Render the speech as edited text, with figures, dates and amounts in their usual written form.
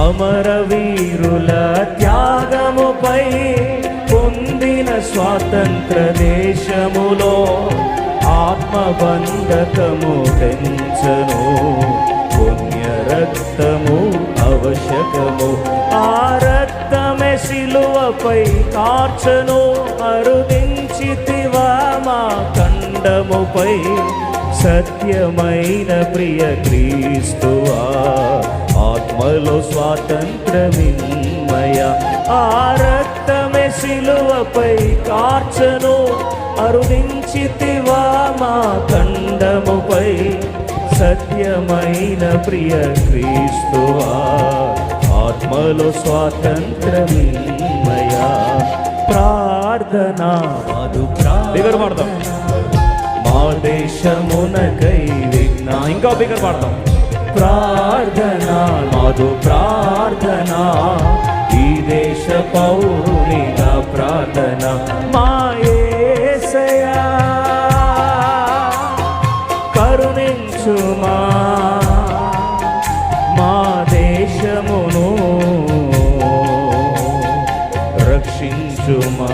అమరవీరుల త్యాగముపై పొందిన స్వాతంత్ర దేశములో ఆత్మబంధకము పెంచను, పుణ్య రక్తము ఆవశ్యకము. ఆ రక్తమే శిలువపై కార్చను, అరుదించితివా మా ఖండముపై సత్యమైన ప్రియ క్రీస్తువా. ఆత్మలో స్వాతంత్రమిన్మయ, ఆ రక్తమే శిలువపై కార్చను, అరుదించితివా మా ఖండముపై సత్యమైన ప్రియ క్రీస్తువా. ఆత్మలో స్వాతంత్రమిన్మయ. ప్రార్థన బిగరు పాడతాం. మా దేశమునకై విజ్ఞా, ఇంకా బిగరు పాడతాం. ప్రార్థన మాదు ప్రార్థన, ఈ దేశ పౌరునిగా ప్రార్థన. మా యేసయ్యా కరుణించుమా, మా దేశమును రక్షించుమా.